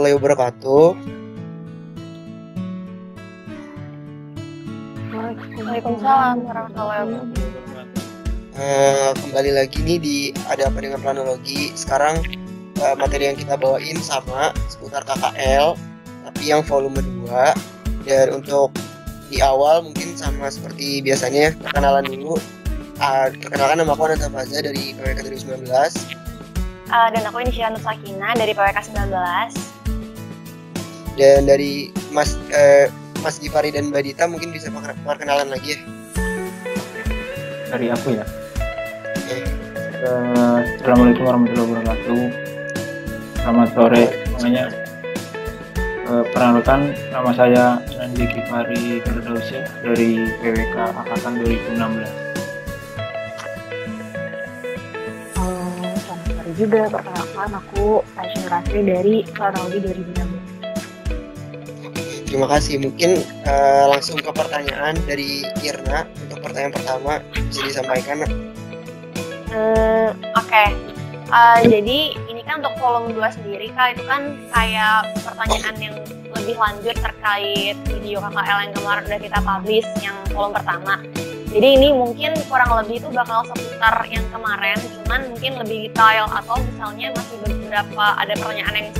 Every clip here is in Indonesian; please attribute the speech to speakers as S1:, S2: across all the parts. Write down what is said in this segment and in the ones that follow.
S1: warahmatullahi wabarakatuh.
S2: Waalaikumsalam warahmatullahi wabarakatuh.
S1: Kembali lagi nih di Ada Apa Dengan Planologi. Sekarang materi yang kita bawain sama seputar KKL, tapi yang volume 2. Dan untuk di awal mungkin sama seperti biasanya perkenalan dulu. Perkenalkan, nama aku Ananta Faza dari PWK 2019.
S2: Dan aku Inisial Nur Sakina dari PWK 19.
S1: Dan dari Mas Gifari dan Mbak Dita mungkin bisa perkenalan lagi ya.
S3: Dari aku ya. Assalamualaikum warahmatullahi wabarakatuh. Selamat sore semuanya. Perkenalkan, nama saya Nandi Gifari Firdausyah dari PWK Angkatan 2016.
S4: Selamat sore juga, perkenalkan aku Aisyah Rasri dari Planologi 2016.
S1: Terima kasih. Mungkin langsung ke pertanyaan dari Irna. Untuk pertanyaan pertama bisa disampaikan.
S2: Oke. Jadi ini kan untuk volume 2 sendiri Kak, itu kan kayak pertanyaan yang lebih lanjut terkait video KKL yang kemarin udah kita publish yang volume pertama. Jadi ini mungkin kurang lebih itu bakal seputar yang kemarin, cuman mungkin lebih detail atau misalnya masih beberapa ada pertanyaan yang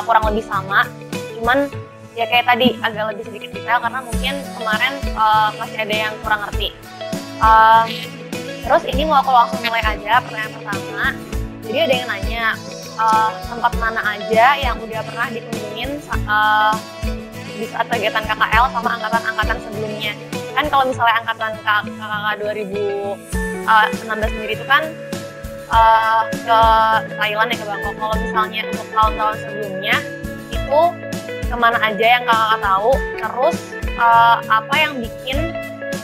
S2: kurang lebih sama, cuman ya kayak tadi agak lebih sedikit detail karena mungkin kemarin masih ada yang kurang ngerti. Terus ini mau aku langsung mulai aja pertanyaan pertama. Jadi ada yang nanya tempat mana aja yang udah pernah dikunjungin di saat kegiatan KKL sama angkatan-angkatan sebelumnya. Kan kalau misalnya angkatan KKK 2016 sendiri itu kan ke Thailand ya, ke Bangkok. Kalau misalnya untuk tahun-tahun sebelumnya itu kemana aja yang kakak tahu, terus apa yang bikin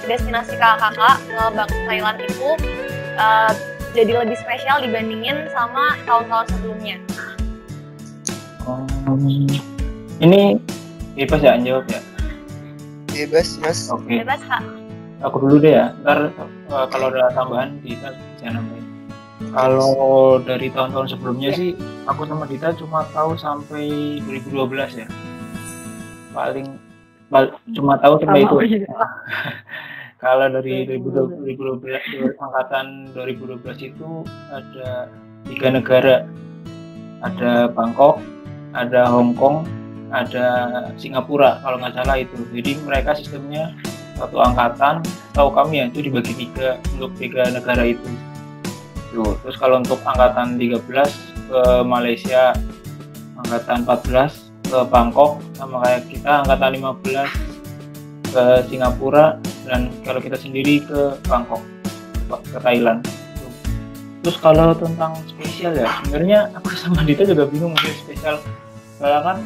S2: destinasi kakak ke Bangkok Thailand itu jadi lebih spesial dibandingin sama tahun-tahun sebelumnya.
S3: Ini bebas ya jawab ya?
S1: Bebas, Mas.
S3: Oke.
S2: Bebas Kak.
S3: Aku dulu deh ya. Ntar kalau ada tambahan Dita bisa nambahin. Kalau dari tahun-tahun sebelumnya sih aku sama Dita cuma tahu sampai 2012 ya. Paling cuma tahu sampai itu. Kalau dari 2012 angkatan 2012 itu ada 3 negara. Ada Bangkok, ada Hong Kong, ada Singapura kalau nggak salah itu. Jadi mereka sistemnya satu angkatan, tahu kami ya, itu dibagi 3 untuk 3 negara itu. Tuh. Terus kalau untuk angkatan 13 ke Malaysia, angkatan 14 ke Bangkok, sama kayak kita angkatan 15 ke Singapura, dan kalau kita sendiri ke Bangkok, ke Thailand. Terus kalau tentang spesial ya, sebenarnya aku sama Dita juga bingung sih spesial. Karena kan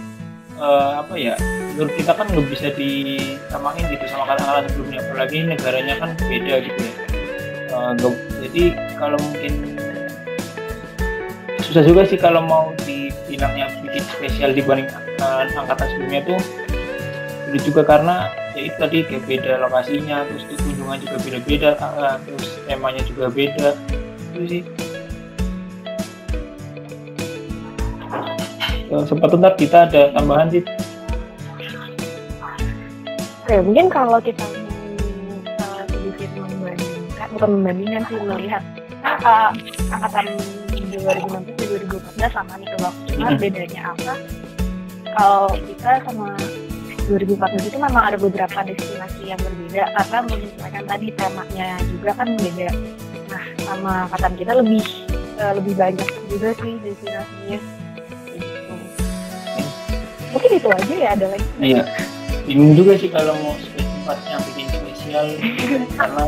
S3: apa ya, menurut kita kan nggak bisa disamain gitu sama angkatan sebelumnya, apalagi negaranya kan beda gitu ya. Jadi kalau mungkin susah juga sih kalau mau dibilangnya bikin spesial dibanding angkatan sebelumnya tuh sulit juga, karena ya itu tadi kayak beda lokasinya, terus kunjungan juga beda-beda, terus temanya juga beda itu sih. Sempat ntar kita ada tambahan sih.
S4: Oke, mungkin kalau kita sedikit membandingkan sih, melihat angkatan 2016-2014 sama nih ke Bangkok, cuma bedanya apa? Kalau kita sama 2014 itu memang ada beberapa destinasi yang berbeda karena menyesuaikan tadi temanya juga kan beda. Nah, sama angkatan kita lebih banyak juga sih destinasinya. Mungkin itu aja ya, ada lagi.
S3: Iya, bingung juga sih kalau mau tempat yang bikin spesial karena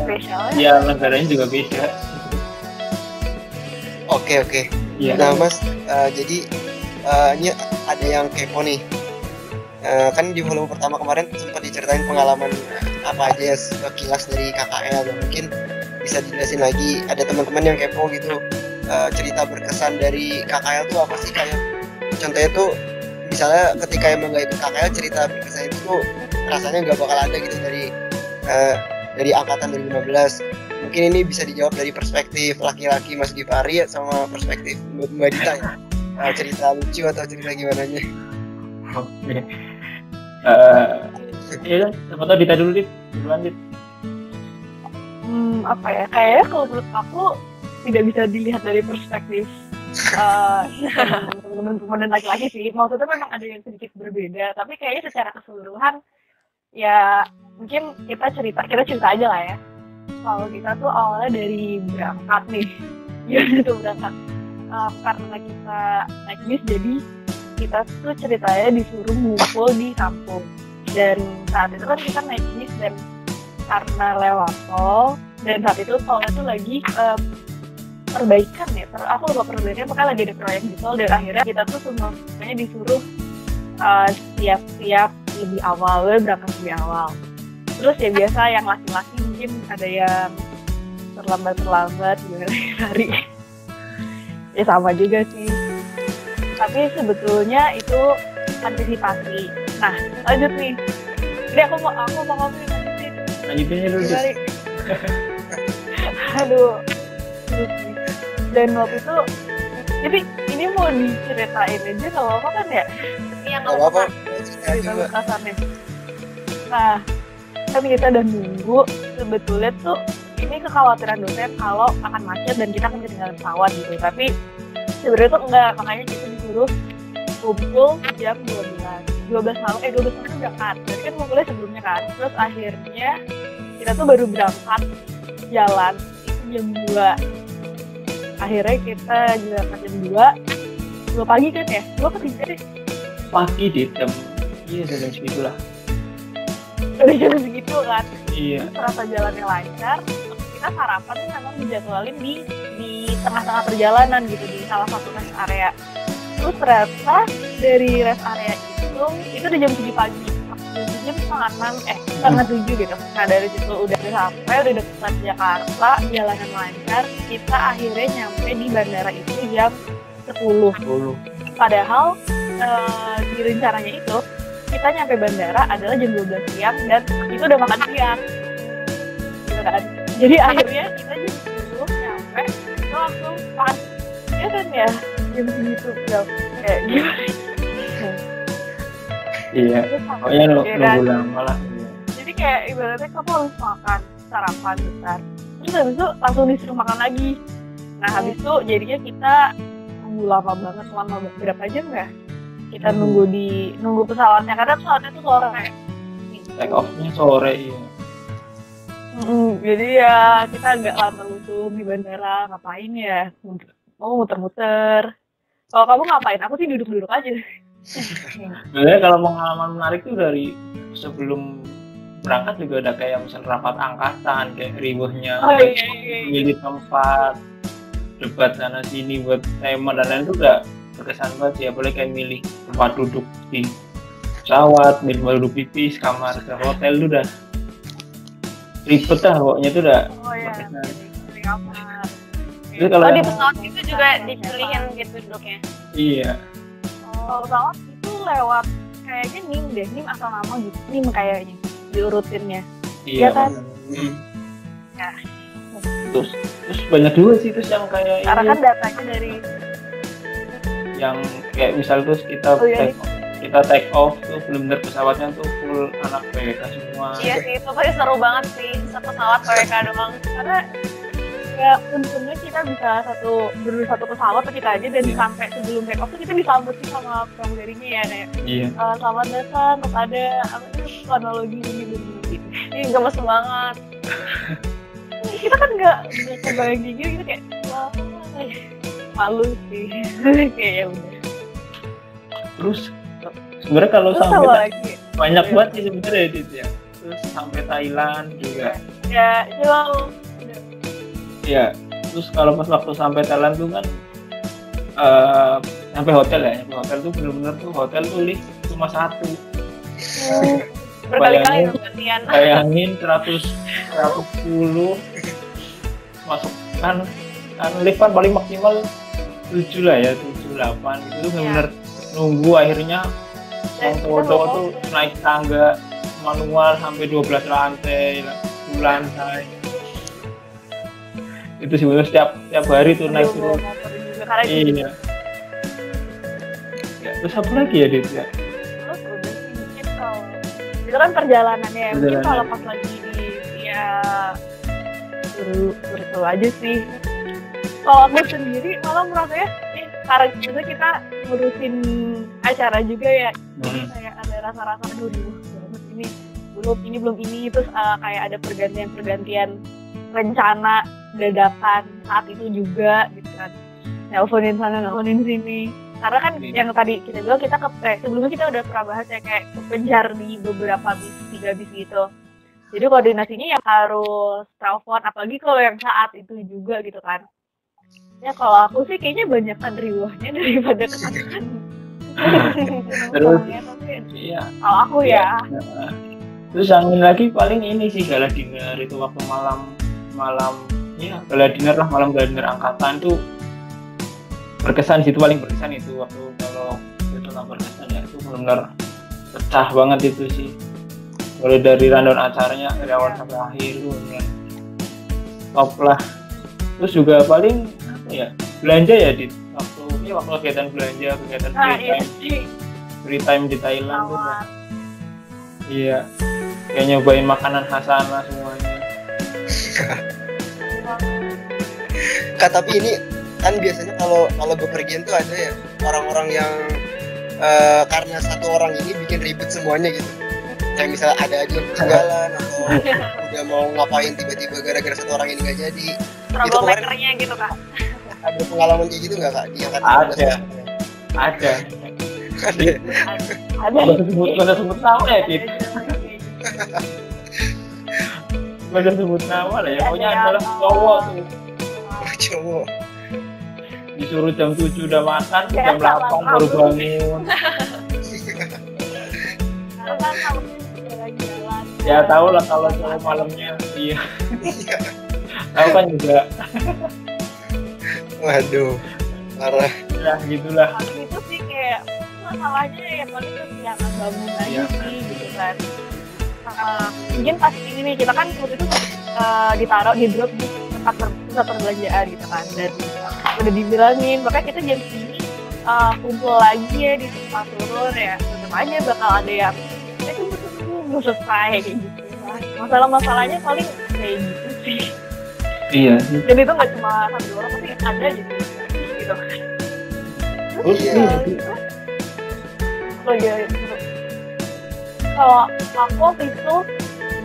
S3: ya negaranya juga beda.
S1: Oke.
S3: Iya.
S1: Nah Mas, jadi ini ada yang kepo nih. Kan di volume pertama kemarin sempat diceritain pengalaman apa aja ya, sekilas dari KKL, dan mungkin bisa dijelasin lagi. Ada teman-teman yang kepo gitu, cerita berkesan dari KKL tuh apa sih, kayak contohnya tuh misalnya ketika emang nggak ikut KKL, cerita berkesan itu tuh rasanya nggak bakal ada gitu dari angkatan 2015. Mungkin ini bisa dijawab dari perspektif laki-laki Mas Gifari sama perspektif Mbak Dita ya. Cerita lucu atau cerita gimana nya?
S3: Oke. Ya, siapa tahu Dita dulu, Dit. Duluan, Dit.
S4: Apa ya? Kayaknya kalau menurut aku tidak bisa dilihat dari perspektif teman-teman dan laki-laki sih. Maksudnya memang ada yang sedikit berbeda, tapi kayaknya secara keseluruhan ya mungkin kita cerita aja lah ya. Kalau kita tuh awalnya dari berangkat nih, gimana tuh berangkat? Karena kita naik bis, jadi kita tuh ceritanya disuruh ngumpul di kampung. Dan saat itu kan kita naik bis dan karena lewat tol, dan saat itu tolnya tuh lagi perbaikan ya, aku lupa perbaikannya, pokoknya lagi ada proyek di tol, dan akhirnya kita tuh semuanya disuruh siap-siap lebih awal, berangkat lebih awal. Terus ya biasa yang laki-laki mungkin ada yang terlambat gimana hari. Ya sama juga sih. Tapi sebetulnya itu antisipasi. Nah, lanjut nih. Jadi aku mau ngomongin lanjutin.
S3: Lanjutinnya dulu.
S4: Aduh. Dan waktu itu, jadi ini mau diceritain aja kalau apa kan ya?
S2: Yang
S1: Gak apa-apa.
S4: Cerita bekasannya. Nah, kan kita udah nunggu, sebetulnya tuh ini kekhawatiran dosen kalau akan macet dan kita akan ketinggalan pesawat gitu. Tapi sebenarnya tuh enggak, makanya kita disuruh kumpul jam 12 malam itu berangkat. Jadi kan ngumpulnya sebelumnya kan. Terus akhirnya kita tuh baru berangkat jalan itu jam 2. Akhirnya kita berangkat jam 2 pagi kan ya? 2 ketiga deh.
S3: Pagi di jam segitulah.
S4: Udah jam segitu kan?
S3: Iya.
S4: Terasa jalannya lancar. Kita sarapan tuh memang dijadwalin di tengah-tengah perjalanan gitu, di salah satu rest area. Terus ternyata dari rest area itu udah jam 7 pagi, jam setengah 7 gitu. Nah dari situ udah sampai, udah dekat Jakarta, jalanan lancar. Kita akhirnya nyampe di bandara itu jam 10. Padahal di rencananya itu kita nyampe bandara adalah jam 12 siang dan itu udah makan siang. Gitu kan? Jadi akhirnya kita jam 10 nyampe, itu langsung makan. Ya kan ya, jam segitu kayak gimana?
S3: Iya. Pokoknya nunggu lama lah.
S4: Jadi kayak ibaratnya kamu harus makan sarapan besar. Terus habis itu langsung disuruh makan lagi. Nah habis itu jadinya kita nunggu lama banget, selama berapa jam ya? Kita nunggu pesawatnya, karena pesawatnya tuh sore.
S3: Take off-nya sore, iya.
S4: Jadi ya kita agak lama lusuh di bandara, ngapain ya? Mau muter-muter. Kalau kamu ngapain? Aku sih duduk-duduk aja.
S3: Sebenarnya kalau pengalaman menarik tuh dari sebelum berangkat juga ada kayak misal rapat angkatan, kayak riuhnya, milih tempat, debat sana sini buat tema dan lain itu udah berkesan banget ya. Boleh kayak milih tempat duduk di pesawat, milih tempat duduk pipis, kamar ke hotel itu udah ribet dah pokoknya itu udah berkesan.
S2: Jadi kalau di pesawat itu juga dipilihin gitu duduknya.
S3: Iya.
S4: Kalau pesawat itu lewat kayaknya NIM asal nama gitu, NIM kayaknya diurutinnya.
S3: Iya
S4: kan?
S3: Ya. Terus banyak juga sih terus yang kayak
S4: karena kan datanya dari
S3: yang kayak misal terus kita take off tuh benar-benar pesawatnya tuh full anak PWK semua.
S2: Iya sih, itu pasti seru banget sih pesawat PWK doang.
S4: Karena ya untungnya kita bisa berdua satu pesawat tuh kita aja, dan sampai sebelum take off tuh kita disambut sama pramugarinya ya kayak selamat datang kepada kronologi ini begini.
S2: Ini gemes banget.
S4: Kita kan nggak kebayang gitu, kita kayak wah, malu sih. Kayak ya udah.
S3: Terus sebenarnya kalau sampai banyak banget sih sebenarnya ya. Terus sampai Thailand juga.
S4: Ya, jauh.
S3: Ya, terus kalau pas waktu sampai Thailand tuh kan sampai hotel tuh bener-bener tuh hotel tuh lift cuma satu.
S2: Berkali-kali gantian.
S3: Bayangin 110 masuk kan lift kan paling maksimal 7 lah ya, 7-8 itu bener-bener nunggu akhirnya yang foto tuh naik tangga manual sampai 12 lantai, 10 lantai. Itu sebenarnya setiap hari tuh naik turun. Iya. Ya, terus apa lagi ya Dit ya?
S4: Itu kan perjalanannya. Mungkin
S3: Perjalanan.
S4: kalau pas lagi di ya suruh aja sih. Kalau aku sendiri malah merasanya karena kita ngurusin acara juga ya, jadi kayak ada rasa-rasa aduh ribet banget ini belum ini terus kayak ada pergantian rencana dadakan saat itu juga gitu kan, nelponin sana nelponin sini karena kan yang tadi kita bilang kita sebelumnya kita udah pernah bahas ya kayak kepencar di beberapa bis 3 bis gitu, jadi koordinasinya yang harus telepon apalagi kalau yang saat itu juga gitu kan. Ya kalau aku sih kayaknya banyakan riwahnya daripada kesenangan.
S3: Terus
S4: Tapi
S3: iya.
S4: kalau aku ya.
S3: Terus angin lagi paling ini sih gala dinner itu waktu malam ya gala dinner lah, malam gala dinner angkatan tuh berkesan situ, paling berkesan itu waktu kalau itu nggak berkesan ya itu benar-benar pecah banget itu sih, mulai dari rundown acaranya dari awal sampai akhir tuh ya. Top lah. Terus juga paling apa ya, belanja ya di waktu kegiatan belanja, kegiatan free time di Thailand tuh kan. Iya, kayak nyobain makanan khasana semuanya.
S1: Kak, tapi ini kan biasanya kalau bepergian tuh ada ya orang-orang yang karena satu orang ini bikin ribet semuanya gitu. Kayak misalnya ada aja yang ketinggalan atau udah mau ngapain tiba-tiba gara-gara satu orang ini nggak jadi.
S2: Troublemaker-nya gitu Kak.
S1: Ada pengalaman kayak gitu nggak Kak? Dia kan
S3: Ada.
S4: Ada.
S3: Sebut nama ya, Dit. Gak sebut nama lah ya, pokoknya adalah cowok tuh.
S1: cowok
S3: Disuruh jam 7 udah makan, jam 8 baru bangun. Ya tau lah kalau cowok malamnya, iya. Tahu kan juga.
S1: Waduh, parah.
S3: Ya gitulah.
S4: Tapi itu sih kayak masalahnya ya paling kesiangan bangun aja sih gitu kan. Mungkin pas ini nih kita kan waktu itu ditaruh di drop di pusat perbelanjaan gitu kan, dan udah dibilangin makanya kita jam segini kumpul lagi ya di tempat turun ya, tetap aja bakal ada yang belum selesai kayak gitu. Masalah-masalahnya paling kayak gitu sih.
S3: Iya.
S4: Dan itu nggak cuma satu orang, tapi ada gitu. Kalau aku waktu itu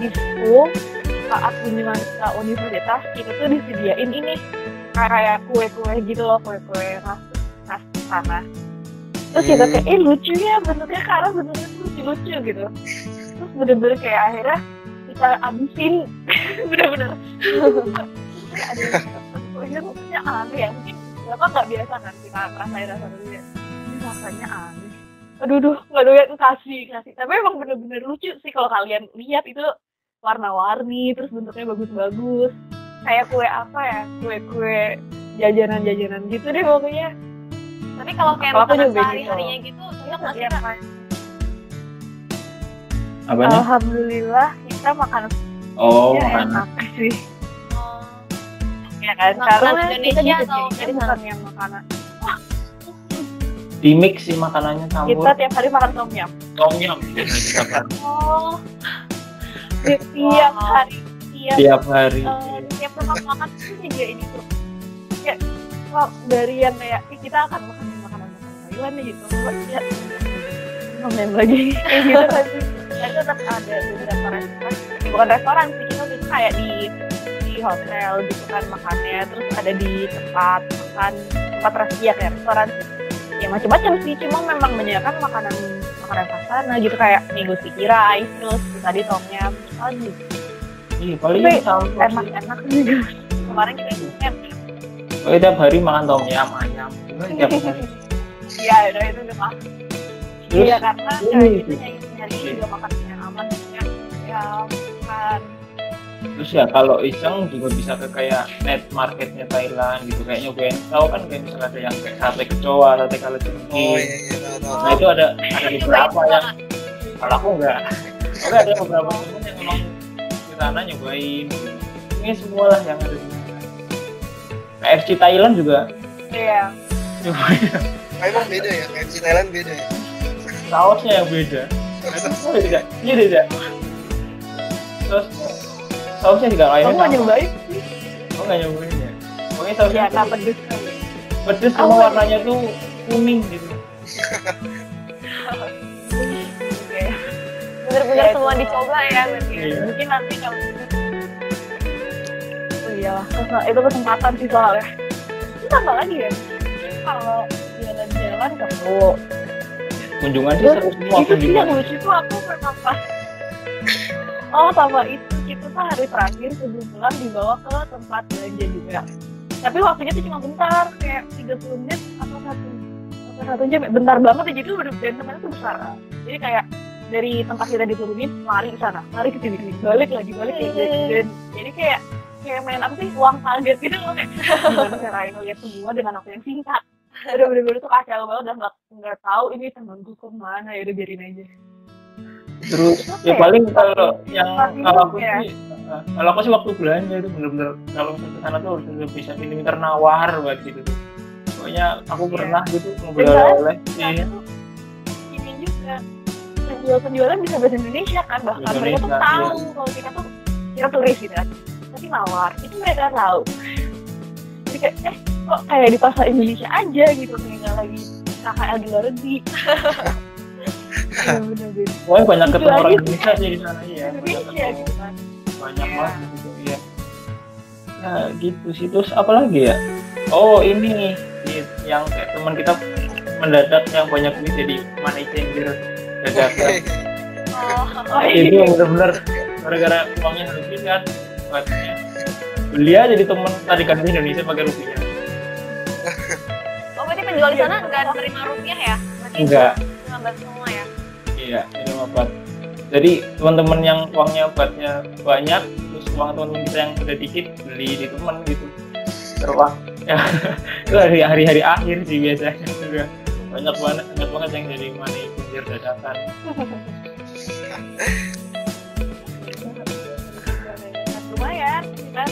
S4: di school saat kunjungan ke universitas itu tuh disediain ini kayak kue-kue gitu loh, kue-kue khas sana. Terus kita kayak lucu ya bentuknya, karena bentuknya lucu-lucu gitu. Terus bener-bener kayak akhirnya kita abisin bener-bener. Ada kuenya rasanya aneh ya, mungkin berapa nggak biasa kan kita rasain rasa dulu ya. Ini rasanya aneh. Aduh, nggak doyan kasih. Tapi emang bener-bener lucu sih kalau kalian lihat, itu warna-warni, terus bentuknya bagus-bagus. Kayak kue apa ya? Kue jajanan-jajanan gitu deh pokoknya.
S2: Tapi kalau kayak makanan sehari-harinya gitu, enak nggak sih Kak?
S3: Apanya?
S4: Alhamdulillah kita makan enak sih. Ya kan, karena
S2: Indonesia
S4: kita
S2: atau
S4: jadi bukan yang makanan.
S3: Di mix sih makanannya campur.
S4: Kita tiap hari makan tom yum.
S3: Tom yum.
S2: Oh,
S4: Tiap hari.
S3: Tiap hari.
S4: Tiap tempat makan itu juga ini tuh. Kayak dari yang kayak kita akan makan makanan Thailand nih gitu. Ya, komen lagi. Kayak gitu kan sih. Dan tetap ada beberapa restoran. Bukan restoran sih, kita tuh kayak di hotel gitu kan makannya. Terus ada di tempat makan, tempat restoran sih. Ya macam-macam sih, cuma memang menyiapkan makanan khas sana gitu, kayak minggu sticky rice, terus tadi tom yum, aduh.
S3: Iya, paling
S4: enak juga. Kemarin kita nyam.
S3: Oh, tiap hari makan tom yum, ayam. Tiap hari.
S4: Iya, itu udah pasti. Iya, karena kita nyari juga makan yang aman ya kan.
S3: Terus ya kalau iseng juga bisa ke kayak net marketnya Thailand gitu, kayak nyobain, tahu kan kayak misalnya ada yang kayak sate kecoa, sate kalajengking.
S1: Oh iya, tahu.
S3: Nah itu ada beberapa yang, kalau aku enggak, tapi ada beberapa temen yang memang ke sana nyobain. Ini semua lah yang ada di sana. KFC Thailand juga.
S4: Iya.
S3: Nyobain.
S1: Emang beda ya, KFC Thailand beda ya.
S3: Sausnya yang beda. tidak, iya tidak. Terus sausnya juga lainnya.
S4: Kamu nggak nyobain?
S3: Oh nggak nyobain ya? Pokoknya sausnya
S4: Ya, tak pedes.
S3: pedes sama warnanya tuh kuning gitu.
S4: Oke.
S2: Bener-bener
S4: Ya,
S2: semua
S4: itu.
S2: dicoba ya berarti.
S3: Iya.
S4: Mungkin nanti kalau oh iyalah, itu kesempatan sih soalnya. Itu tambah lagi ya. Kalau jalan-jalan perlu.
S3: Kunjungan sih
S4: Terus
S3: seru semua
S4: itu sih yang
S3: kunjungan.
S4: lucu tuh aku pernah pas. Oh sama itu kita tuh hari terakhir sebelum pulang dibawa ke tempat belanja juga. Tapi waktunya tuh cuma bentar, kayak 30 menit atau satu jam, bentar banget ya. Jadi udah dan temennya tuh besar. Jadi kayak dari tempat kita diturunin, lari ke sana, lari ke sini, balik lagi. Dan jadi kayak main apa sih, uang target gitu loh. Gimana caranya ngeliat semua dengan waktu yang singkat. Udah bener-bener tuh kacau banget, udah nggak tahu ini temanku kemana, ya udah biarin aja.
S3: Terus
S4: Apa
S3: ya
S4: ya?
S3: paling kalau yang
S4: Pasti
S3: kalau aku
S4: ya.
S3: sih kalau aku sih waktu belanja itu bener-bener kalau misalnya ke sana tuh harus bisa pinter nawar buat gitu tuh. Pokoknya aku
S4: Iya.
S3: pernah gitu
S4: Dan
S3: ngobrol
S4: soalnya
S3: oleh
S4: sana tuh ini juga penjual-penjualan bisa bahasa Indonesia kan, bahkan mereka tuh
S3: Indonesia,
S4: tahu kalau kita turis gitu kan, tapi nawar itu mereka tahu. Jadi kayak kok kayak di pasar Indonesia aja gitu, kayak nggak lagi KKL di luar negeri. Bener-bener
S3: pokoknya banyak
S4: Itu
S3: ketemu orang
S4: aja
S3: Indonesia sih di sana ya. Banyak
S4: Indonesia
S3: ketemu
S4: gitu kan.
S3: banyak
S4: Iya.
S3: banget gitu ya. Ya gitu sih. Terus apa lagi ya? Oh ini yang kayak teman kita mendadak yang banyak duit jadi money changer dadakan.
S4: Oh
S3: Itu
S4: iya.
S3: yang benar-benar gara-gara uangnya lebih kan buatnya beli aja di temen tadi kan di Indonesia pakai rupiah.
S2: Oh berarti penjual di sana nggak nerima rupiah ya? Berarti
S3: Enggak.
S2: 15 semua ya?
S3: Iya, ini obat. Jadi teman-teman yang uangnya obatnya banyak, terus uang teman-teman kita yang udah dikit beli di teman gitu. Terus ya itu hari-hari akhir sih biasanya juga banyak banget yang jadi money changer dadakan.
S4: Lumayan kan,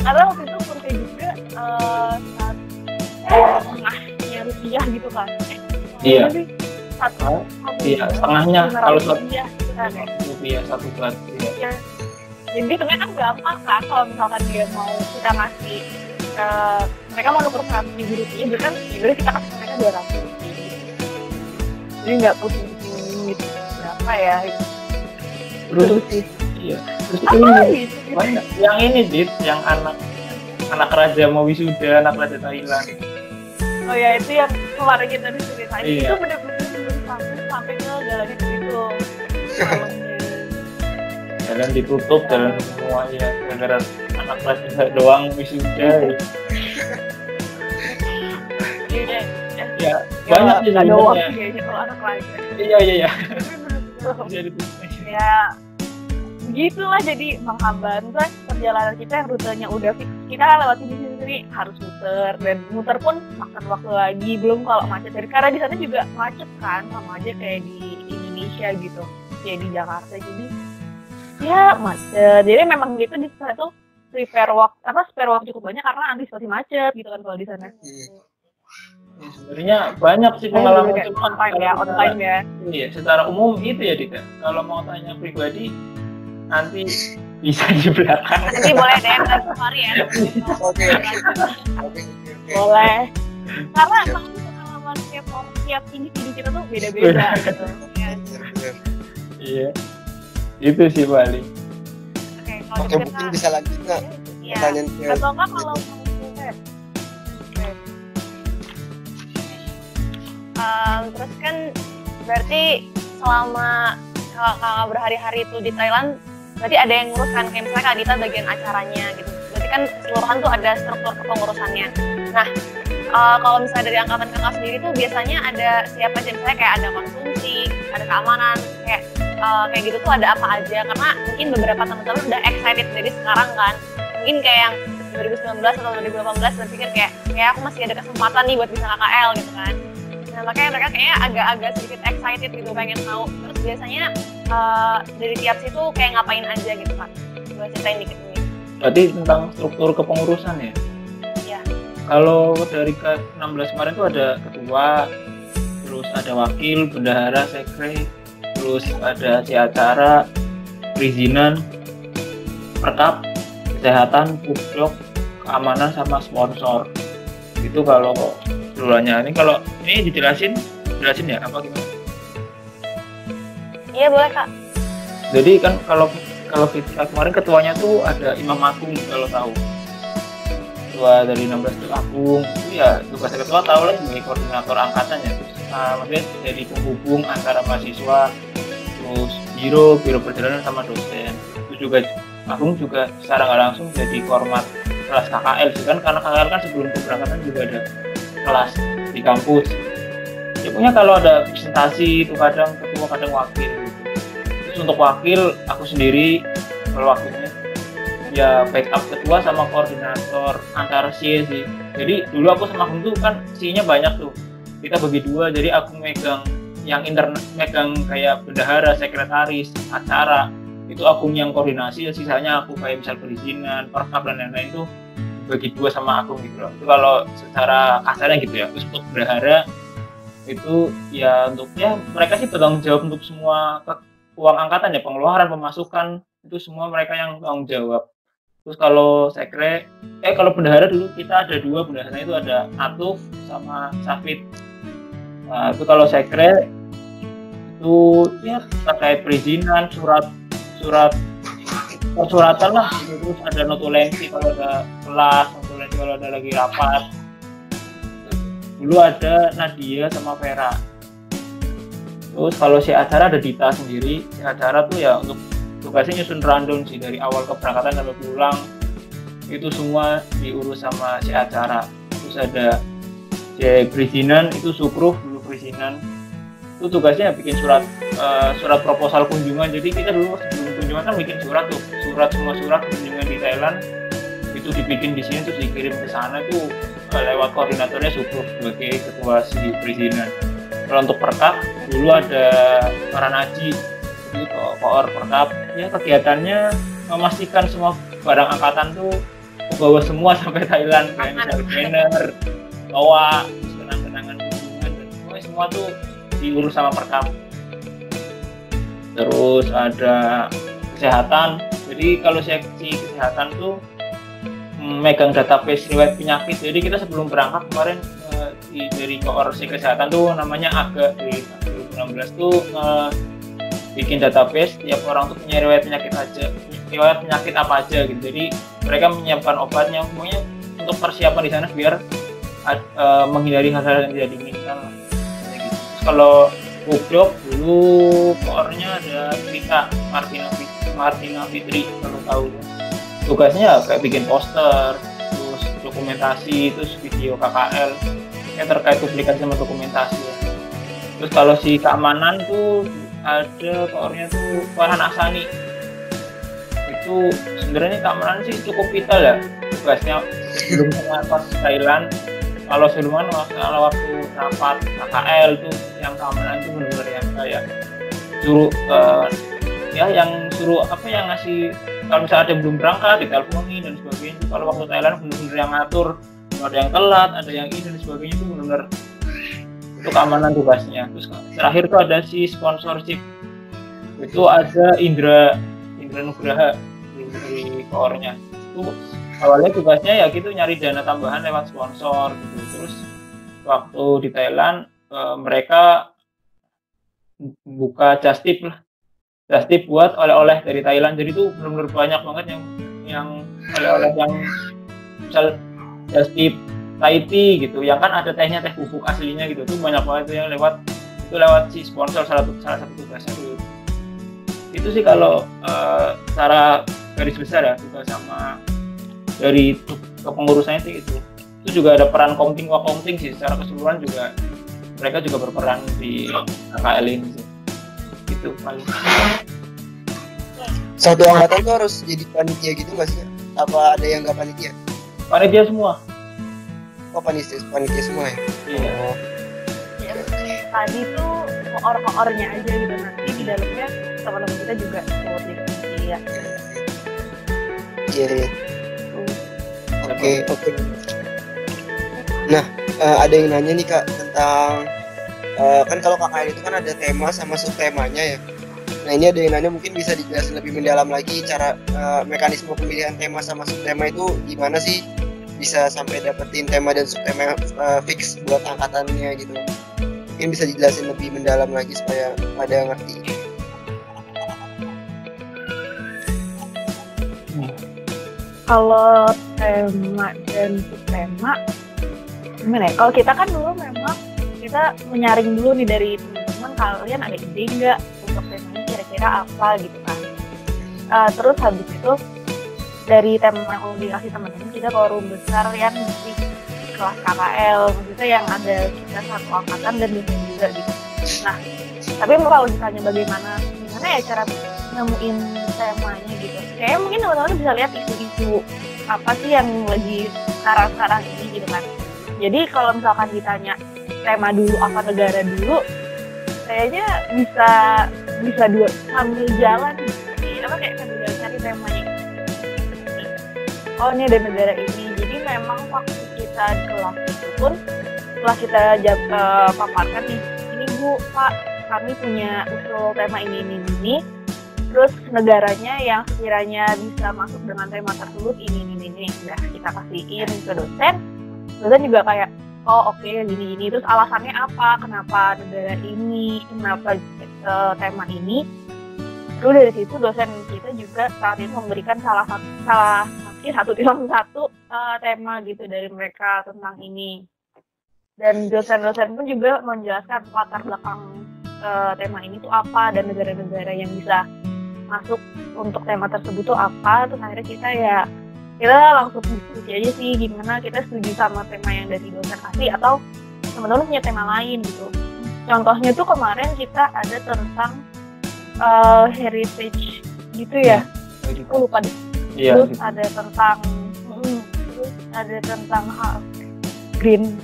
S4: karena waktu itu survei juga saat setengahnya rupiah gitu kan.
S3: Iya.
S4: Jadi, satu
S3: Iya, setengahnya kalau satu
S4: rupiah gitu kan ya.
S3: rupiah satu buat. Iya.
S4: Ya. Jadi sebenarnya kan gampang kan kalau misalkan dia mau kita ngasih mereka mau nuker 100.000 rupiah, berarti kan ya udah kita kasih mereka 200 rupiah. Jadi nggak pusing-pusing gitu berapa ya gitu.
S3: Terus
S4: sih.
S3: iya. Terus
S4: Apa
S3: ini
S4: lagi?
S3: banyak. Yang ini Dit, yang anak raja mau wisuda, anak raja Thailand.
S4: Oh ya itu yang kemarin kita diceritain,
S3: Iya.
S4: itu bener-bener sampai ke jalan itu malamnya.
S3: Jalan ditutup, jalan semua ya gara-gara anak raja doang wisuda.
S4: Iya.
S3: Ya, banyak sih
S4: ada waktu
S3: sebenarnya.
S4: kayaknya kalau anak raja.
S3: Iya.
S4: Bener-bener.
S3: Jadi
S4: Ya begitulah, jadi menghambat kan perjalanan kita yang rutenya udah fix, kita lewat sini harus muter, dan muter pun makan waktu lagi, belum kalau macet karena di sana juga macet kan, sama aja kayak di Indonesia gitu, kayak di Jakarta. Jadi ya macet, jadi memang gitu di sana tuh spare waktu cukup banyak karena antisipasi macet gitu kan kalau di sana.
S3: ya, sebenarnya banyak sih pengalaman
S4: Kayak
S3: cuma
S4: on time ya.
S3: Iya, secara umum itu ya Dika. Kalau mau tanya pribadi nanti bisa di belakang.
S2: Nanti boleh deh hari ya.
S1: Oke.
S4: Boleh. Karena emang pengalaman tiap individu kita tuh beda-beda gitu. Ya.
S1: Bener-bener.
S3: Iya. Itu sih paling.
S2: Oke, kalau
S1: Oke,
S2: kita
S1: mungkin bisa lanjut nggak
S2: ya.
S1: pertanyaan ke
S4: Atau enggak kalau mau web.
S2: Terus kan berarti selama kakak berhari-hari itu di Thailand, berarti ada yang ngurus kan, kayak misalnya Kak Dita bagian acaranya gitu. Berarti kan keseluruhan tuh ada struktur kepengurusannya. Nah, kalau misalnya dari angkatan kakak sendiri tuh biasanya ada siapa aja, misalnya kayak ada konsumsi, ada keamanan, kayak gitu tuh ada apa aja, karena mungkin beberapa teman-teman udah excited dari sekarang kan, mungkin kayak yang 2019 atau 2018 berpikir kayak aku masih ada kesempatan nih buat bisa KKL gitu kan. Nah makanya mereka kayaknya agak-agak sedikit excited gitu, pengen tahu. Terus biasanya dari tiap situ kayak ngapain aja gitu kan, gue ceritain dikit nih.
S3: Berarti tentang struktur kepengurusan ya?
S2: Iya.
S3: Kalau dari ke-16 kemarin tuh ada ketua, terus ada wakil, bendahara, sekre, terus ada si acara, perizinan, perkap, kesehatan, pubdoc, keamanan sama sponsor. Itu kalau keseluruhannya. Ini kalau ini jelasin ya apa gimana?
S2: Iya boleh Kak.
S3: Jadi kan kalau kita kemarin ketuanya tuh ada Imam Agung kalau tahu. Ketua dari 16 itu Agung. Itu ya tugasnya ketua tahu lah sebagai koordinator angkatan ya. Terus maksudnya jadi penghubung antara mahasiswa, terus biro perjalanan sama dosen. Itu juga Agung juga secara nggak langsung jadi format kelas KKL sih kan, karena KKL kan sebelum keberangkatan juga ada kelas di kampus. Ya punya kalau ada presentasi itu kadang ketua kadang wakil gitu. Terus untuk wakil aku sendiri kalau wakilnya ya backup ketua sama koordinator antar C sih. Jadi dulu aku sama Agung tuh kan C-nya banyak tuh. Kita bagi dua, jadi aku megang yang megang kayak bendahara, sekretaris, acara. Itu Agung yang koordinasi, sisanya aku kayak misal perizinan, perkap dan lain-lain itu bagi dua sama Agung gitu loh. Itu kalau secara kasarnya gitu ya. Terus untuk bendahara itu ya untuk ya mereka sih bertanggung jawab untuk semua uang angkatan ya, pengeluaran, pemasukan itu semua mereka yang tanggung jawab. Terus kalau kalau bendahara dulu kita ada dua bendahara, itu ada Atuf sama Safid. Nah, itu kalau sekre itu ya terkait perizinan, persuratan lah, terus ada notulensi kalau ada kelas, notulensi kalau ada lagi rapat. Dulu ada Nadia sama Vera. Terus kalau si acara ada Dita sendiri. Si acara tuh ya untuk tugasnya nyusun rundown sih dari awal keberangkatan sampai pulang. Itu semua diurus sama si acara. Terus ada si perizinan itu Sukruf dulu perizinan. Itu tugasnya bikin surat proposal kunjungan. Jadi kita dulu sebelum kunjungan kan bikin surat semua surat kunjungan di Thailand itu dibikin di sini terus dikirim ke sana tuh lewat koordinatornya Sukruf sebagai ketua si perizinan. Kalau untuk perkap dulu ada Paranaji itu koor perkap, ya kegiatannya memastikan semua barang angkatan tuh kebawa semua sampai Thailand, kayak misalnya banner, bawa kenang-kenangan kunjungan dan semua tuh diurus sama perkap. Terus ada kesehatan, jadi kalau seksi kesehatan tuh megang database riwayat penyakit. Jadi kita sebelum berangkat kemarin dari koordinasi kesehatan tuh namanya AGA di 2016 tuh bikin database tiap orang tuh punya riwayat penyakit apa aja gitu. Jadi mereka menyiapkan obatnya, semuanya untuk persiapan di sana biar menghindari hal-hal yang tidak diinginkan. Gitu. Terus kalau pubdoc dulu koornya ada Vita Martina Fitri kalau tahu. Tugasnya kayak bikin poster, terus dokumentasi, terus video KKL yang terkait publikasi sama dokumentasi ya. Terus kalau si keamanan tuh ada koornya tuh Farhan Asani. Itu sebenarnya keamanan sih cukup vital ya tugasnya sebelum pas Thailand. Kalau sebelumnya masalah waktu rapat KKL tuh yang keamanan tuh benar-benar yang kayak suruh yang ngasih kalau misalnya ada yang belum berangkat diteleponin dan sebagainya. Kalau waktu Thailand benar-benar yang ngatur, ada yang telat, ada yang ini dan sebagainya, itu benar-benar untuk keamanan tugasnya. Terus terakhir tuh ada si sponsorship, itu ada Indra Nugraha di koornya. Itu awalnya tugasnya ya gitu nyari dana tambahan lewat sponsor gitu. Terus waktu di Thailand mereka buka just tip buat oleh-oleh dari Thailand. Jadi itu benar-benar banyak banget yang oleh-oleh yang misal just tip Thai tea gitu, yang kan ada tehnya, teh bubuk aslinya gitu, tuh banyak banget tuh yang lewat si sponsor, salah satu tugasnya tuh. Itu sih kalau secara garis besar ya tugas sama dari kepengurusannya itu juga ada peran komting sih, secara keseluruhan juga mereka juga berperan di KKL ini sih. Gitu paling.
S1: Satu angkatan tuh harus jadi panitia gitu nggak sih? Apa ada yang nggak panitia?
S3: Panitia semua.
S1: Oh panitia semua ya?
S3: Iya.
S1: Oh.
S4: Ya, tadi tuh koor-koornya aja gitu, nanti di dalamnya teman-teman kita juga jadi panitia.
S1: Iya. Oke. Nah, ada yang nanya nih Kak tentang Kan kalau KKN itu kan ada tema sama subtemanya ya. Nah ini ada yang nanya, mungkin bisa dijelasin lebih mendalam lagi cara mekanisme pemilihan tema sama subtema itu gimana sih bisa sampai dapetin tema dan subtema yang fix buat angkatannya gitu. Mungkin bisa dijelasin lebih mendalam lagi supaya pada ngerti.
S4: Kalau tema dan subtema, gimana ya? Kalau kita kan dulu memang kita menyaring dulu nih dari teman-teman, kalian ada ide nggak untuk temanya kira-kira apa gitu kan. Terus habis itu dari tema yang udah dikasih teman-teman, kita forum besar yang di kelas KKL, maksudnya yang ada kita satu angkatan dan dosen juga gitu. Nah, tapi kalau ditanya gimana ya cara nemuin temanya gitu, kayak mungkin teman-teman bisa lihat isu-isu apa sih yang lagi sekarang ini gitu kan. Jadi kalau misalkan ditanya tema dulu apa negara dulu, kayaknya bisa dua sambil jalan apa kayak sambil jalan cari temanya. Oh ini ada negara ini, jadi memang waktu kita di kelas itu pun setelah kita paparkan nih, ini Bu, Pak, kami punya usul tema ini, terus negaranya yang sekiranya bisa masuk dengan tema tersebut ini, udah kita kasihin ke dosen juga kayak, oh oke, gini, terus alasannya apa, kenapa negara ini, kenapa tema ini. Terus dari situ dosen kita juga saat itu memberikan satu tema gitu dari mereka tentang ini. Dan dosen-dosen pun juga menjelaskan latar belakang tema ini tuh apa dan negara-negara yang bisa masuk untuk tema tersebut tuh apa. Terus akhirnya kita langsung diskusi aja sih gimana kita setuju sama tema yang dari dosen kasih atau teman-teman punya tema lain gitu. Contohnya tuh kemarin kita ada tentang heritage gitu ya. Aku lupa deh. Terus gitu. Ada tentang green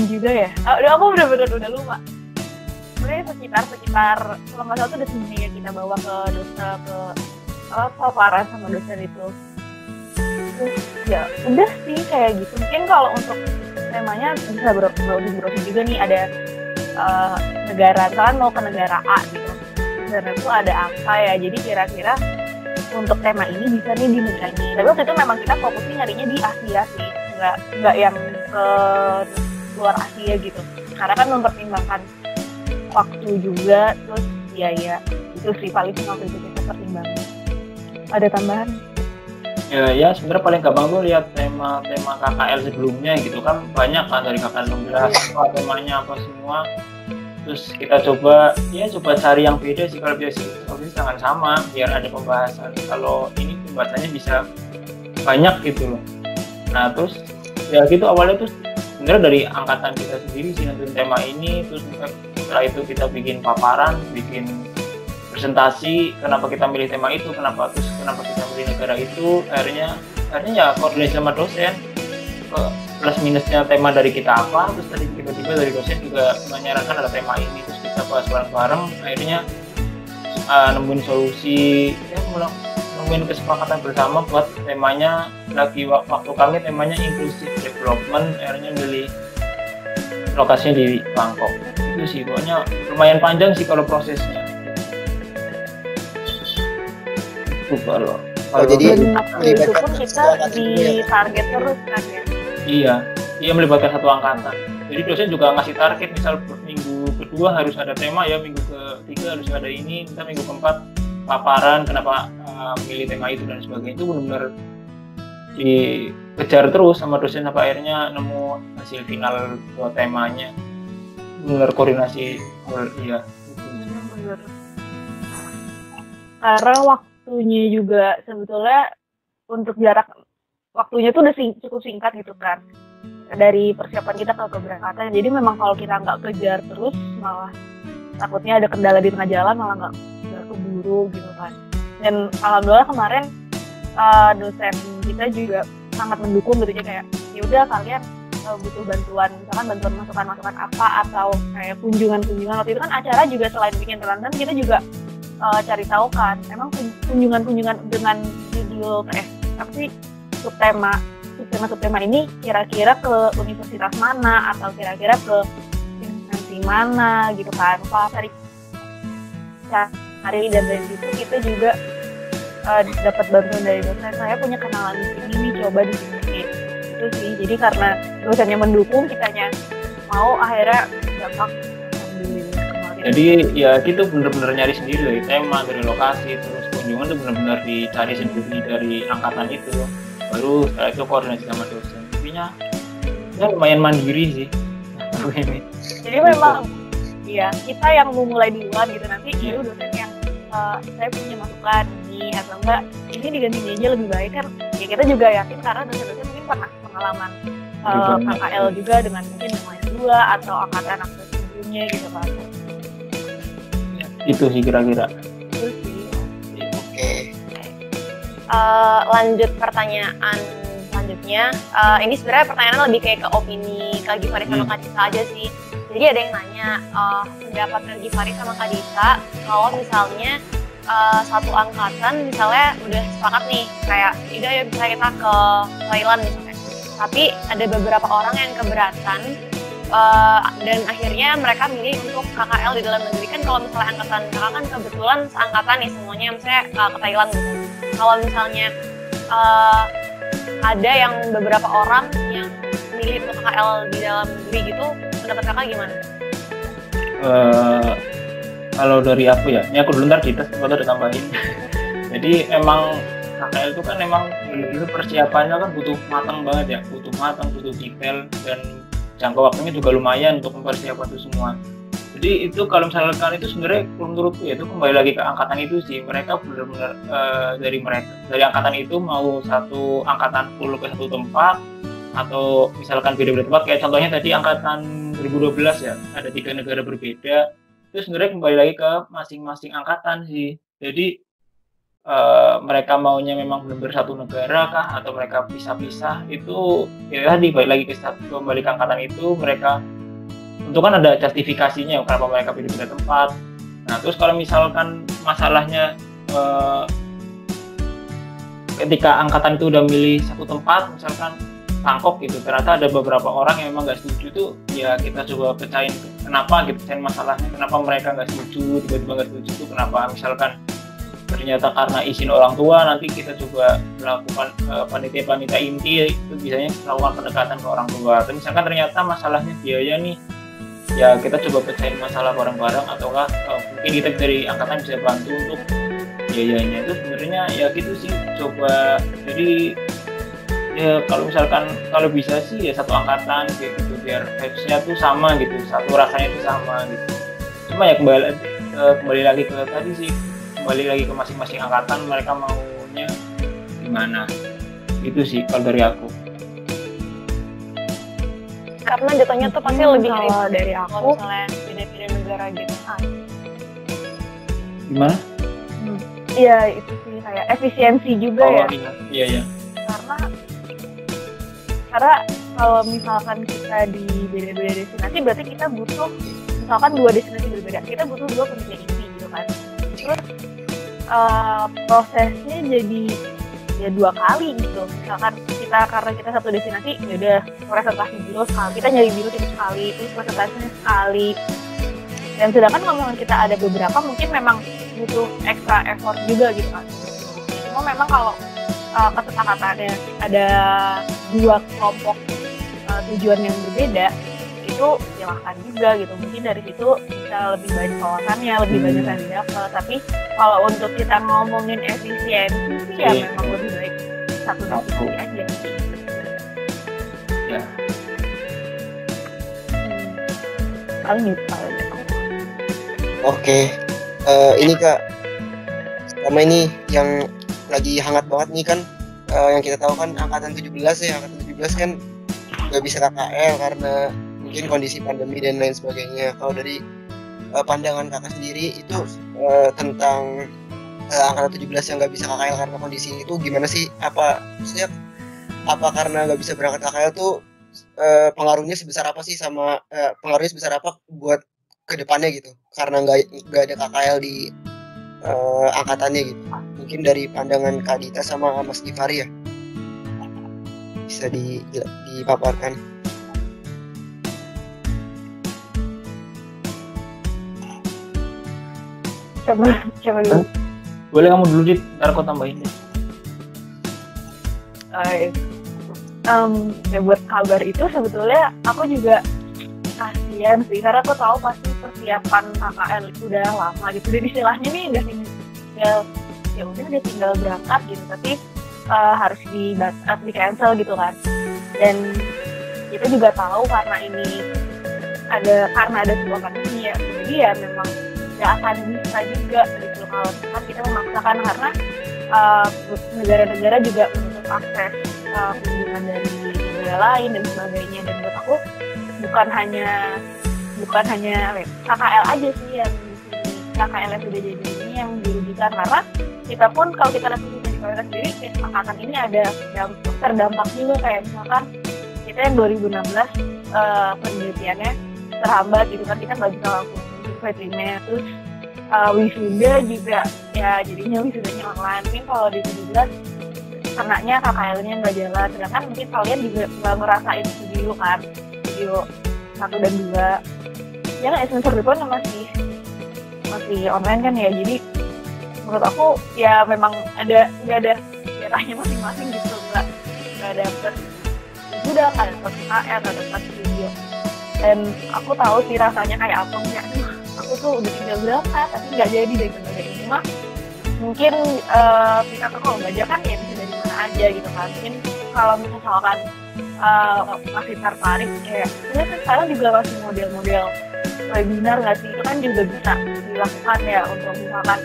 S4: juga ya. Aku udah lupa. Sebenarnya sekitar kalau nggak salah tuh ada sini ya kita bawa ke paparan sama dosen itu. Terus ya udah sih kayak gitu. Mungkin kalau untuk temanya bisa browsing juga nih, ada negara, misalkan mau ke negara A gitu. Negara itu ada apa ya? Jadi kira-kira untuk tema ini bisa nih di negara ini. Tapi waktu itu memang kita fokusnya nyarinya di Asia sih, nggak yang ke luar Asia gitu. Karena kan mempertimbangkan waktu juga, terus biaya itu sih paling waktu itu kita pertimbangkan. Ada tambahan?
S3: Ya sebenarnya paling gampang tuh lihat tema KKL sebelumnya gitu kan, banyak kan dari KKL 16 temanya apa semua. Terus kita coba cari yang beda sih, kalau biasa jangan sama biar ada pembahasan. Kalau ini pembahasannya bisa banyak gitu loh. Nah terus ya gitu awalnya tuh sebenarnya dari angkatan kita sendiri sih nentuin tema ini. Terus setelah itu kita bikin paparan, bikin presentasi kenapa kita milih tema itu, kenapa kita milih negara itu. Akhirnya ya koordinasi sama dosen plus minusnya tema dari kita apa, terus tadi tiba-tiba dari dosen juga menyarankan ada tema ini, terus kita bahas bareng-bareng, akhirnya nemuin solusi, nemuin kesepakatan bersama buat temanya. Lagi waktu kami temanya inclusive development, akhirnya milih lokasinya di Bangkok. Itu sih pokoknya lumayan panjang sih kalau prosesnya. Kalau
S4: jadi itu pun kita di target terus kan ya.
S3: Iya melibatkan satu angkatan. Jadi dosen juga ngasih target, misal minggu kedua harus ada tema ya, minggu ketiga harus ada ini, kita minggu keempat paparan kenapa milih tema itu dan sebagainya. Itu benar-benar dikejar terus sama dosen sampai akhirnya nemu hasil final buat temanya. Benar koordinasi iya.
S4: Benar. Karena waktunya juga sebetulnya untuk jarak waktunya tuh udah cukup singkat gitu kan dari persiapan kita ke keberangkatan. Jadi memang kalau kita nggak kejar terus malah takutnya ada kendala di tengah jalan, malah nggak keburu gitu kan. Dan alhamdulillah kemarin dosen kita juga sangat mendukung gitu, kayak ya udah kalian butuh bantuan, misalkan bantuan masukan apa atau kayak kunjungan. Waktu itu kan acara juga selain bikin Ramadan kita juga cari tahu kan emang kunjungan dengan judul apa sih subtema ini kira-kira ke universitas mana atau kira-kira ke instansi gimana gitu kan, pas cari dan dari situ kita juga dapat bantuan dari dosen, saya punya kenalan di sini nih, coba di sini itu sih. Jadi karena dosennya mendukung, kitanya mau, akhirnya gampang.
S3: Jadi ya itu bener-bener nyari sendiri loh. Tema dari lokasi terus kunjungan tuh bener-bener dicari sendiri dari angkatan itu, baru setelah itu koordinasi sama dosen. Intinya ya lumayan mandiri sih ini.
S4: Jadi memang ya kita yang memulai duluan gitu, nanti baru dosen yang saya punya masukan ini atau enggak ini diganti aja lebih baik kan. Ya kita juga yakin karena dosen-dosen mungkin pernah pengalaman KKL juga dengan mungkin yang lain dua atau angkatan sebelumnya gitu kan.
S3: Itu sih kira-kira.
S4: Itu sih.
S1: Oke.
S2: Lanjut pertanyaan selanjutnya. Ini sebenarnya pertanyaan lebih kayak ke opini Kak Givari sama Kak Dita aja sih. Jadi ada yang nanya pendapat Kak Givari sama Kak Dita kalau misalnya satu angkatan misalnya udah sepakat nih kayak udah ya bisa kita ke Thailand misalnya, tapi ada beberapa orang yang keberatan dan akhirnya mereka milih untuk KKL di dalam negeri. Kan kalau misalnya angkatan kakak kan kebetulan seangkatan nih semuanya misalnya ke Thailand gitu. Kalau misalnya ada yang beberapa orang yang milih untuk KKL di dalam negeri gitu, pendapat kakak gimana?
S3: Kalau dari aku ya, ini aku dulu ntar kita udah tambahin. Jadi emang KKL itu kan emang bener-bener persiapannya kan butuh matang banget ya, butuh matang, butuh detail, dan jangka waktunya juga lumayan untuk mempersiapkan itu semua. Jadi itu kalau misalkan itu sebenarnya menurutku ya itu kembali lagi ke angkatan itu sih, mereka benar-benar dari angkatan itu mau satu angkatan full ke satu tempat atau misalkan beda-beda tempat, kayak contohnya tadi angkatan 2012 ya, ada 3 negara berbeda. Itu sebenarnya kembali lagi ke masing-masing angkatan sih. Jadi mereka maunya memang benar-benar satu negara kah atau mereka pisah-pisah, itu ya tadi balik lagi kembali ke angkatan itu, mereka untuk kan ada justifikasinya kenapa mereka pilih-pilih tempat. Nah terus kalau misalkan masalahnya ketika angkatan itu udah milih satu tempat, misalkan Bangkok gitu, ternyata ada beberapa orang yang memang nggak setuju tuh, ya kita coba pecahin kenapa gitu, pecahin masalahnya kenapa mereka nggak setuju, tiba-tiba nggak setuju tuh kenapa. Misalkan ternyata karena izin orang tua, nanti kita coba melakukan panitia inti itu biasanya melakukan pendekatan ke orang tua. Atau misalkan ternyata masalahnya biaya nih, ya kita coba pecahin masalah bareng-bareng, ataukah mungkin kita dari angkatan bisa bantu untuk biayanya. Itu sebenarnya ya gitu sih, coba. Jadi ya kalau misalkan kalau bisa sih ya satu angkatan gitu, biar vibes-nya tuh sama gitu, satu rasanya tuh sama gitu. Cuma ya kembali lagi ke tadi sih, kembali lagi ke masing-masing angkatan mereka maunya gimana. Itu sih kalau dari aku.
S2: Karena jatuhnya tuh pasti lebih
S4: kalau dari aku
S2: kalau misalnya beda-beda negara gitu.
S3: Gimana?
S4: Iya itu sih kayak efisiensi juga ya.
S3: Iya.
S4: Karena kalau misalkan kita di beda-beda destinasi, berarti kita butuh misalkan 2 destinasi berbeda, kita butuh 2 panitia inti gitu kan. Terus prosesnya jadi ya 2 kali gitu. Misalkan karena kita satu destinasi, ya udah presentasi biro sekali, kita nyari biro itu sekali, terus presentasinya sekali. Dan sedangkan kalau memang kita ada beberapa, mungkin memang butuh extra effort juga gitu kan. Cuma memang kalau kesepakatannya ada 2 kelompok tujuan yang berbeda, itu silahkan juga gitu. Mungkin dari situ bisa lebih banyak wawasannya, lebih banyak yang didapat. Tapi kalau untuk kita ngomongin efisiensi sih ya memang lebih baik satu destinasi aja.
S3: Ya.
S4: Paling gitu.
S1: Oke. Ini Kak, sama ini yang lagi hangat banget nih kan, yang kita tahu kan angkatan 17 ya, angkatan 17 kan nggak bisa KKL karena mungkin kondisi pandemi dan lain sebagainya. Kalau dari pandangan kakak sendiri itu tentang angkatan 17 yang nggak bisa KKL karena kondisi itu gimana sih? Apa maksudnya apa karena nggak bisa berangkat KKL tuh pengaruhnya sebesar apa sih, sama pengaruhnya sebesar apa buat kedepannya gitu? Karena nggak ada KKL di angkatannya gitu. Mungkin dari pandangan Kak Dita sama Mas Givari ya, bisa dipaparkan.
S4: Coba dulu.
S3: Boleh kamu dulu Dit, ntar aku tambahin deh.
S4: Ya buat kabar itu sebetulnya aku juga kasihan sih, karena aku tahu pasti persiapan KKL itu udah lama gitu. Dan istilahnya nih udah tinggal, ya udah tinggal berangkat gitu, tapi harus di cancel gitu kan. Dan kita juga tahu karena ada sebuah pandemi ya, jadi ya memang nggak akan bisa juga gitu kalau kita memaksakan, karena negara-negara juga menutup akses kunjungan dari negara lain dan sebagainya. Dan menurut aku bukan hanya KKL aja sih yang di sini, KKL yang sudah jadi ini yang dirugikan, karena kita pun kalau kita lihat di KKL sendiri, kesepakatan ini ada terdampak juga. Kayak misalkan kita yang 2016 penelitiannya terhambat gitu kan, kita nggak bisa langsung survei primer, terus wisuda juga ya jadinya wisudanya online. Mungkin kalau di 17 kenanya KKL-nya nggak jalan, sedangkan mungkin kalian juga nggak ngerasain video 1 dan 2 ya kan, semester depan masih online kan ya. Jadi menurut aku ya memang nggak ada daerahnya masing-masing gitu, nggak dapet udah nggak dapet KKL, nggak dapet video. Dan aku tahu sih rasanya kayak apa, aku tuh udah tinggal berapa tapi nggak jadi dari sebagainya. Cuma mungkin kita tuh kalau belajar kan ya bisa dari mana aja gitu kan. Mungkin kalau misalkan masih tertarik kayak kan sekarang juga masih model-model webinar nggak sih, itu kan juga bisa dilakukan ya untuk misalkan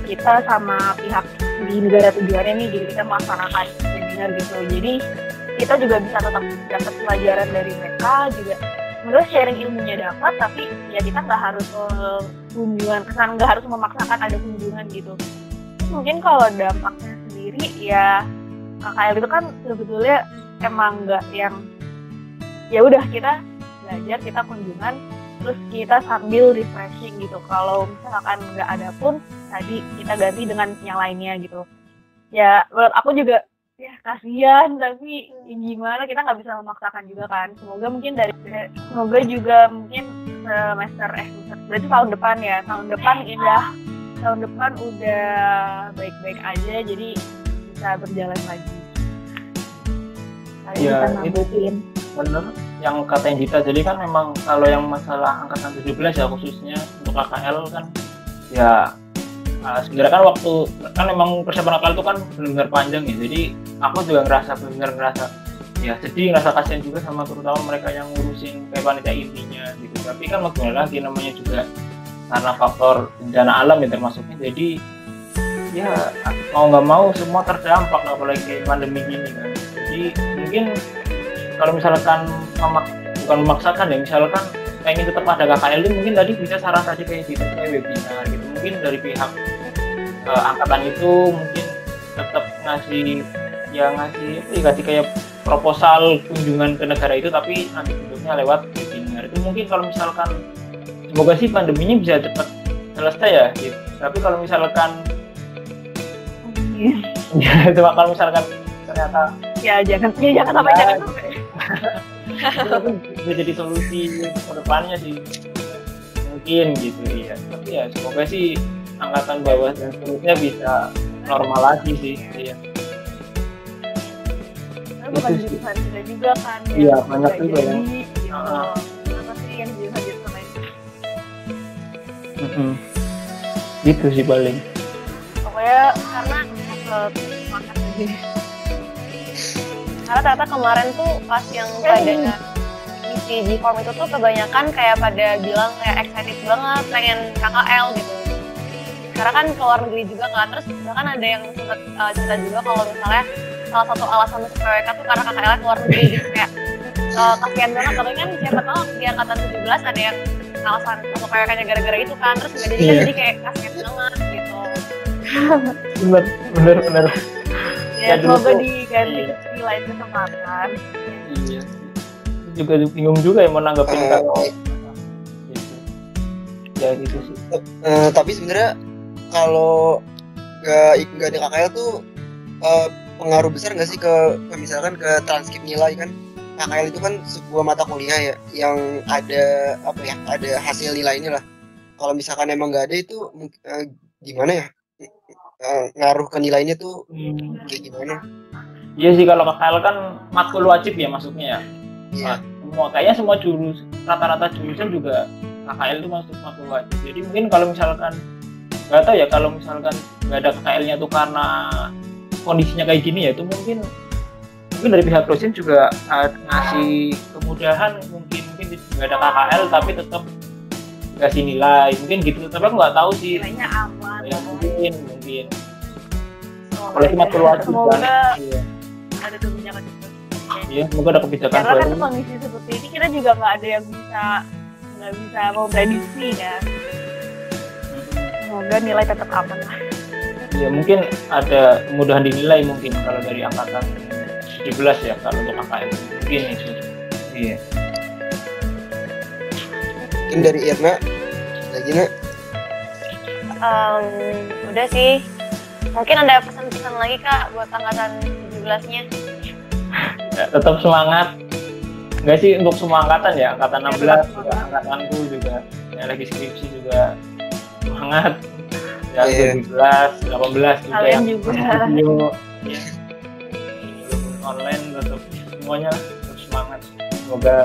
S4: kita sama pihak di negara tujuannya nih, jadi kita melaksanakan webinar gitu. Jadi kita juga bisa tetap dapat pelajaran dari mereka juga. Menurut sharing ilmunya dapat, tapi ya kita nggak harus kunjungan kesan, nggak harus memaksakan ada kunjungan gitu. Mungkin kalau dampaknya sendiri ya KKL itu kan sebetulnya emang nggak yang ya udah kita belajar, kita kunjungan, terus kita sambil refreshing gitu. Kalau misalkan nggak ada pun tadi kita ganti dengan yang lainnya gitu. Ya menurut aku juga ya kasihan, tapi ya gimana, kita nggak bisa memaksakan juga kan. Semoga juga mungkin semester berarti tahun depan udah baik-baik aja, jadi bisa berjalan lagi.
S3: Ya itu bener yang katanya Dita. Jadi kan memang kalau yang masalah angkatan 17 ya khususnya untuk KKL kan ya sebenarnya kan waktu kan memang persiapan KKL itu kan benar-benar panjang ya. Jadi aku juga benar-benar ngerasa ya sedih, ngerasa kasihan juga sama terutama mereka yang ngurusin kayak panitia intinya gitu. Tapi kan bagaimana lagi, namanya juga karena faktor bencana alam ya termasuknya. Jadi ya mau nggak mau semua terdampak, apalagi pandemi gini kan. Jadi mungkin kalau misalkan bukan memaksakan ya, misalkan pengen tetap ada KKL itu mungkin tadi bisa saran tadi kayak gitu, kayak webinar gitu. Mungkin dari pihak angkatan itu mungkin tetap ngasih kayak proposal kunjungan ke negara itu, tapi nanti bentuknya lewat webinar. Itu mungkin kalau misalkan semoga sih pandeminya bisa cepat selesai ya gitu. Tapi kalau misalkan ya cuma kalau misalkan ternyata
S4: jangan sampai
S3: bisa jadi solusi ke depannya sih mungkin gitu ya. Tapi ya semoga sih angkatan bawah dan seterusnya bisa normal lagi sih ya.
S4: Bukan jurusan kita juga kan.
S3: Iya banyak juga ya.
S4: Apa sih yang jurusan lain?
S3: Gitu sih paling.
S2: Pokoknya karena semangat aja. Karena ternyata kemarin tuh pas yang pada isi G-Form itu tuh kebanyakan kayak pada bilang kayak excited banget pengen KKL gitu. Karena kan ke luar negeri juga kan, terus bahkan ada yang sempat cerita juga kalau misalnya salah satu alasan masuk PWK tuh karena KKL ke luar negeri gitu, kayak kasihan banget. Tapi kan siapa tahu di angkatan 17 ada yang alasan masuk PWK-nya gara-gara itu kan, terus nggak jadi kan, jadi kayak kasihan banget gitu.
S3: Bener.
S4: Ya semoga diganti di lain kesempatan.
S3: Iya. Juga bingung juga ya menanggapin kalau gitu. Ya gitu sih.
S1: Tapi sebenarnya kalau nggak ada KKL tuh pengaruh besar nggak sih ke misalkan ke transkrip nilai kan? KKL itu kan sebuah mata kuliah ya yang ada ada hasil nilainya lah. kalau misalkan emang nggak ada itu gimana ya? Ngaruh ke nilainya tuh kayak gimana?
S3: Iya sih, kalau KKL kan matkul wajib ya masuknya ya.
S1: Iya.
S3: Kayaknya semua rata-rata jurusan juga KKL itu masuk matkul wajib. Jadi mungkin kalau misalkan nggak tahu ya, kalau misalkan nggak ada KKL-nya tuh karena kondisinya kayak gini ya, itu mungkin dari pihak dosen juga ngasih kemudahan, mungkin nggak ada KKL tapi tetap kasih nilai, mungkin gitu. Tapi aku nggak tahu sih.
S4: Nilainya aman.
S3: Ya, mungkin. Apalagi matkul wajib kan. Iya.
S4: Ada kebijakan itu.
S3: Iya, semoga ada kebijakan
S4: Karena kan
S3: baru.
S4: kondisi seperti ini kita juga nggak ada yang nggak bisa mau prediksi kan. Semoga nilai tetap aman lah.
S3: Ya mungkin ada kemudahan dinilai mungkin kalau dari angkatan 17 ya, kalau untuk KKL mungkin itu. Iya.
S1: Mungkin dari Irna lagi nak.
S2: Udah sih. Mungkin ada pesan-pesan lagi Kak buat angkatan 17-nya.
S3: Ya, tetap semangat. Enggak sih untuk semua angkatan ya, angkatan 16 juga, angkatanku juga yang lagi skripsi juga semangat. Ya, 17, 18 juga
S4: Kalian
S3: yang
S4: juga.
S3: video ya. Online tetap semuanya tetap semangat. Semoga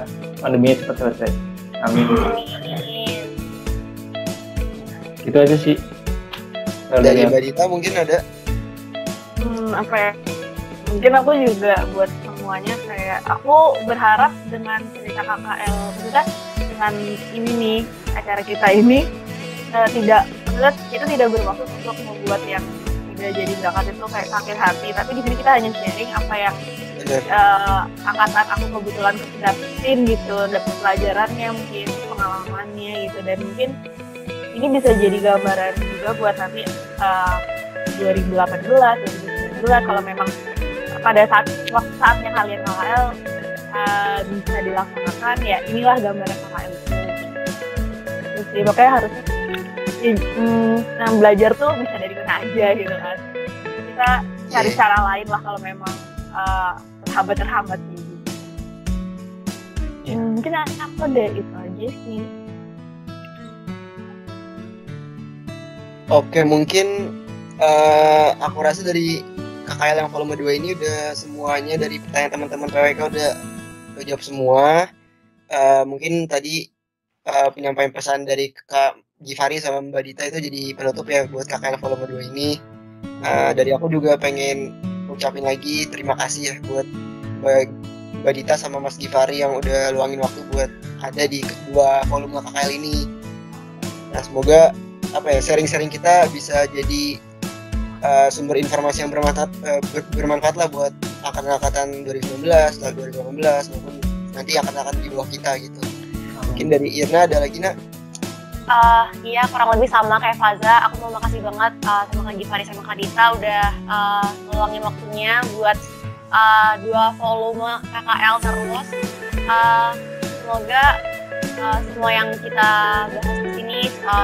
S3: pandeminya cepat selesai. Amin.
S2: Amin.
S3: Itu aja sih.
S1: Dari Mbak Dita mungkin ada.
S4: Apa ya? Mungkin aku juga buat semuanya, kayak aku berharap dengan cerita KKL, maksudnya dengan ini nih, acara kita ini kita tidak bermaksud untuk membuat yang tidak jadi zakat itu kayak sakit hati, tapi di sini kita hanya sharing apa yang angkatan aku kebetulan dapetin gitu, dapet pelajarannya, mungkin pengalamannya gitu, dan mungkin ini bisa jadi gambaran juga buat nanti 2018, 2019 kalau memang pada saatnya kalian KKL bisa dilaksanakan, ya inilah gambaran KKL itu. Terus sih makanya harusnya belajar tuh bisa dari mana aja gitu kan. Kita cari cara lain lah kalau memang terhambat gitu. Mungkin aku deh itu aja sih.
S1: Oke, mungkin aku rasa dari KKL yang volume 2 ini udah semuanya, dari pertanyaan teman-teman PWK udah jawab semua. Mungkin tadi penyampaian pesan dari Kak Givari sama Mbak Dita itu jadi penutup ya buat KKL volume 2 ini. Dari aku juga pengen ucapin lagi terima kasih ya buat Mbak Dita sama Mas Givari yang udah luangin waktu buat ada di kedua volume KKL ini. Nah, semoga sharing-sharing kita bisa jadi sumber informasi yang bermanfaat lah buat angkatan 2019, 2018 maupun nanti angkatan di bawah kita gitu. Mungkin dari Irna ada lagi nak?
S2: Iya, kurang lebih sama kayak Faza. Aku mau makasih banget sama Kak Givari sama Kak Dita udah ngeluangin waktunya buat 2 volume KKL terus. Semoga semua yang kita bahas di sini,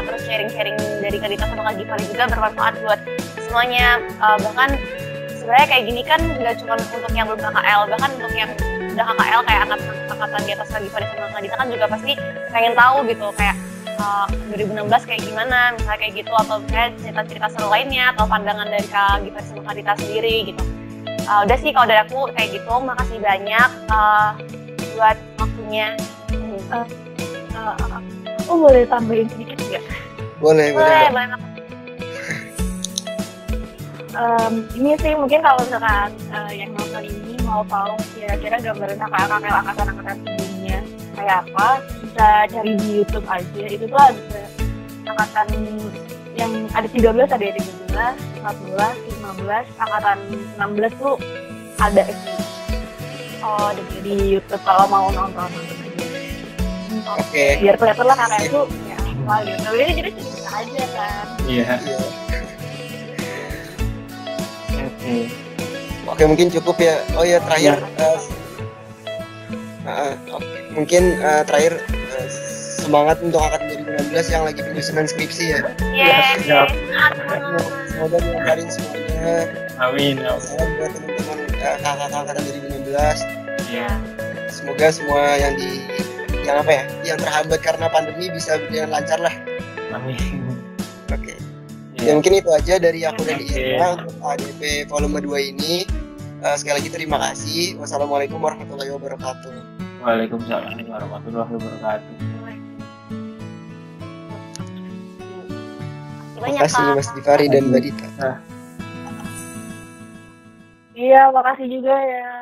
S2: terus sharing-sharing dari Kak Dita sama Kak Givari juga bermanfaat buat semuanya. Bahkan sebenarnya kayak gini kan nggak cuma untuk yang belum KKL, bahkan untuk yang udah KKL kayak angkatan di atas Kak Givari sama Kak Dita kan juga pasti pengen tahu gitu kayak 2016 kayak gimana, misalnya kayak gitu, atau kayak cerita-cerita seru lainnya atau pandangan dari Kak Givari sama Kak Dita sendiri gitu. Udah sih kalau dari aku kayak gitu. Makasih banyak buat waktunya.
S4: Aku boleh tambahin sedikit nggak?
S1: Boleh.
S4: Ini sih mungkin kalau misalkan yang nonton ini mau tahu kira-kira gambaran KKL angkatan sebelumnya kayak apa, bisa cari di YouTube aja. Itu tuh ada angkatan yang ada 13, ada 13, 14, 15, angkatan 16 tuh ada di YouTube kalau mau nonton aja.
S1: Oke.
S4: Biar kelihatan lah KKL tuh ya apa gitu. Jadi cerita aja kan.
S3: Iya.
S1: Oke, mungkin cukup ya. Oh ya, terakhir mungkin terakhir semangat untuk angkatan 2016 yang lagi penyusunan skripsi ya.
S2: Iya.
S1: Semoga dilancarin semuanya.
S3: Amin.
S1: Salam buat teman-teman kakak angkatan 2016.
S3: Iya.
S1: Semoga semua yang terhambat karena pandemi bisa berjalan lancar lah.
S3: Amin.
S1: Oke. Ya mungkin itu aja dari aku dan
S3: Oke.
S1: Isra untuk ADP volume 2 ini. Sekali lagi terima kasih. Wassalamualaikum warahmatullahi wabarakatuh.
S3: Waalaikumsalam warahmatullahi wabarakatuh.
S1: Terima kasih Mas Difari dan Mbak Dita.
S4: Iya, makasih juga ya.